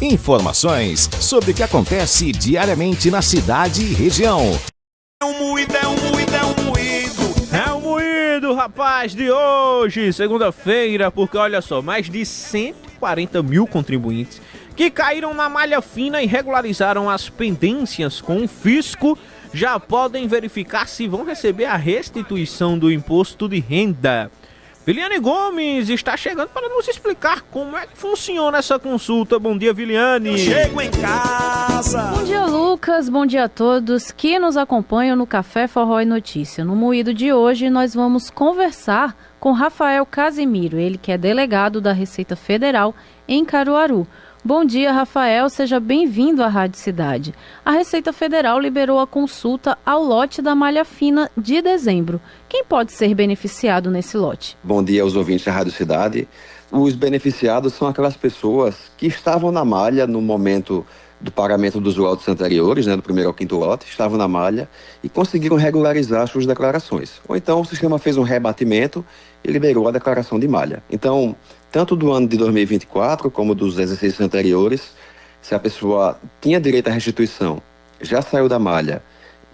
Informações sobre o que acontece diariamente na cidade e região. É um moído, rapaz, de hoje, segunda-feira, porque olha só, mais de 140 mil contribuintes que caíram na malha fina e regularizaram as pendências com o fisco já podem verificar se vão receber a restituição do imposto de renda. Viliane Gomes está chegando para nos explicar como é que funciona essa consulta. Bom dia, Viliane. Eu chego em casa. Bom dia, Lucas. Bom dia a todos que nos acompanham no Café Forró e Notícia. No Moído de hoje, nós vamos conversar com Rafael Casimiro, ele que é delegado da Receita Federal em Caruaru. Bom dia, Rafael. Seja bem-vindo à Rádio Cidade. A Receita Federal liberou a consulta ao lote da malha fina de dezembro. Quem pode ser beneficiado nesse lote? Bom dia aos ouvintes da Rádio Cidade. Os beneficiados são aquelas pessoas que estavam na malha no momento do pagamento dos lotes anteriores, do primeiro ao quinto lote, estavam na malha e conseguiram regularizar suas declarações. Ou então o sistema fez um rebatimento e liberou a declaração de malha. Então, tanto do ano de 2024 como dos exercícios anteriores, se a pessoa tinha direito à restituição, já saiu da malha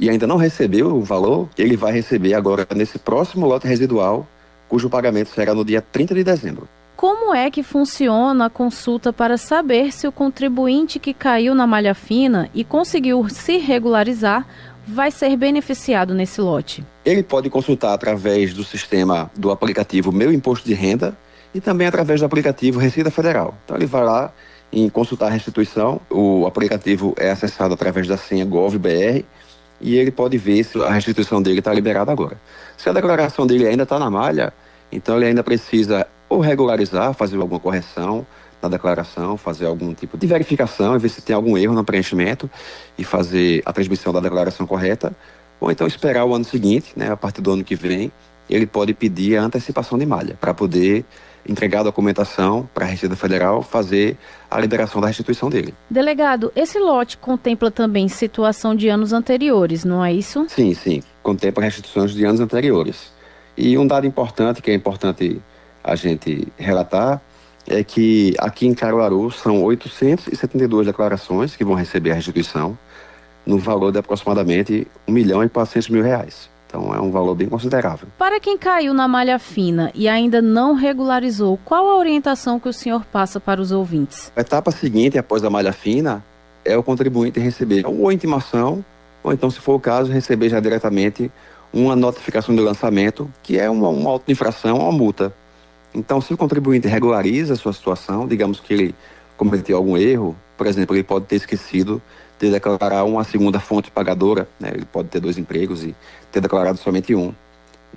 e ainda não recebeu o valor, ele vai receber agora nesse próximo lote residual, cujo pagamento será no dia 30 de dezembro. Como é que funciona a consulta para saber se o contribuinte que caiu na malha fina e conseguiu se regularizar vai ser beneficiado nesse lote? Ele pode consultar através do sistema do aplicativo Meu Imposto de Renda e também através do aplicativo Receita Federal. Então ele vai lá em consultar a restituição, o aplicativo é acessado através da senha GovBR e ele pode ver se a restituição dele está liberada agora. Se a declaração dele ainda está na malha, então ele ainda precisa ou regularizar, fazer alguma correção na declaração, fazer algum tipo de verificação e ver se tem algum erro no preenchimento e fazer a transmissão da declaração correta, ou então esperar o ano seguinte, a partir do ano que vem, ele pode pedir a antecipação de malha para poder entregar a documentação para a Receita Federal fazer a liberação da restituição dele. Delegado, esse lote contempla também situação de anos anteriores, não é isso? Sim, contempla restituições de anos anteriores. E um dado importante, que é importante a gente relatar, é que aqui em Caruaru são 872 declarações que vão receber a restituição no valor de aproximadamente R$1.400.000. Então é um valor bem considerável. Para quem caiu na malha fina e ainda não regularizou, qual a orientação que o senhor passa para os ouvintes? A etapa seguinte, após a malha fina, é o contribuinte receber ou intimação, ou então, se for o caso, receber já diretamente uma notificação de lançamento, que é uma auto-infração ou uma multa. Então, se o contribuinte regulariza a sua situação, digamos que ele cometeu algum erro, por exemplo, ele pode ter esquecido de declarar uma segunda fonte pagadora, ele pode ter 2 empregos e ter declarado somente um.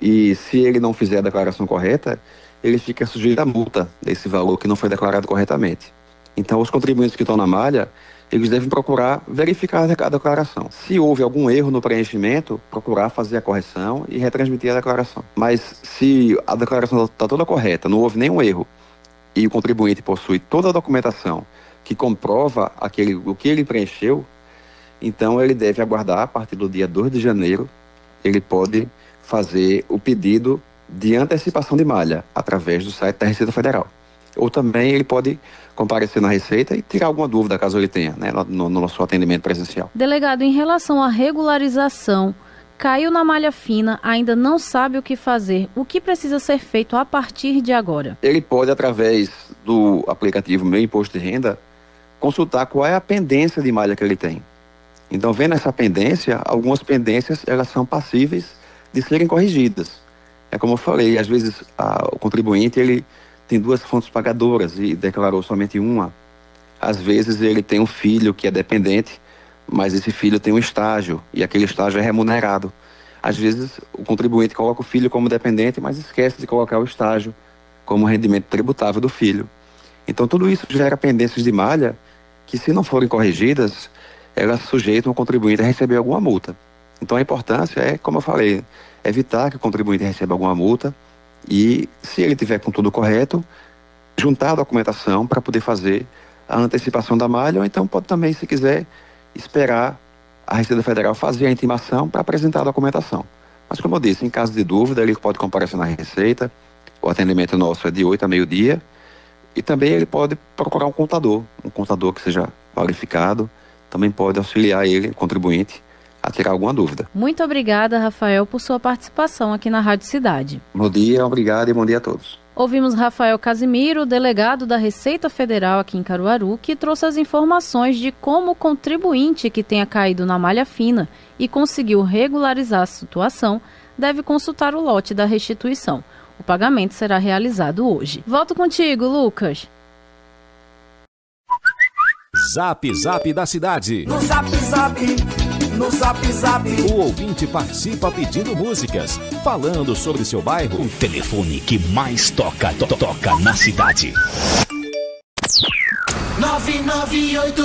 E se ele não fizer a declaração correta, ele fica sujeito à multa desse valor que não foi declarado corretamente. Então, os contribuintes que estão na malha, eles devem procurar verificar a declaração. Se houve algum erro no preenchimento, procurar fazer a correção e retransmitir a declaração. Mas se a declaração está toda correta, não houve nenhum erro, e o contribuinte possui toda a documentação que comprova o que ele preencheu, então ele deve aguardar a partir do dia 2 de janeiro, ele pode fazer o pedido de antecipação de malha através do site da Receita Federal. Ou também ele pode comparecer na Receita e tirar alguma dúvida, caso ele tenha, no nosso atendimento presencial. Delegado, em relação à regularização, caiu na malha fina, ainda não sabe o que fazer. O que precisa ser feito a partir de agora? Ele pode, através do aplicativo Meu Imposto de Renda, consultar qual é a pendência de malha que ele tem. Então, vendo essa pendência, algumas pendências elas são passíveis de serem corrigidas. É como eu falei, às vezes o contribuinte ele tem 2 fontes pagadoras e declarou somente uma. Às vezes ele tem um filho que é dependente, mas esse filho tem um estágio e aquele estágio é remunerado. Às vezes o contribuinte coloca o filho como dependente, mas esquece de colocar o estágio como rendimento tributável do filho. Então tudo isso gera pendências de malha que, se não forem corrigidas, elas sujeitam o contribuinte a receber alguma multa. Então a importância é, como eu falei, evitar que o contribuinte receba alguma multa e, se ele tiver com tudo correto, juntar a documentação para poder fazer a antecipação da malha, ou então pode também, se quiser, esperar a Receita Federal fazer a intimação para apresentar a documentação. Mas, como eu disse, em caso de dúvida, ele pode comparecer na Receita. O atendimento nosso é de 8 a meio-dia E também ele pode procurar um contador que seja qualificado, também pode auxiliar ele, o contribuinte, a tirar alguma dúvida. Muito obrigada, Rafael, por sua participação aqui na Rádio Cidade. Bom dia, obrigado e bom dia a todos. Ouvimos Rafael Casimiro, delegado da Receita Federal aqui em Caruaru, que trouxe as informações de como o contribuinte que tenha caído na malha fina e conseguiu regularizar a situação deve consultar o lote da restituição. O pagamento será realizado hoje. Volto contigo, Lucas. Zap Zap da Cidade. No Zap Zap, no Zap Zap. O ouvinte participa pedindo músicas, falando sobre seu bairro. O telefone que mais toca na cidade. 9987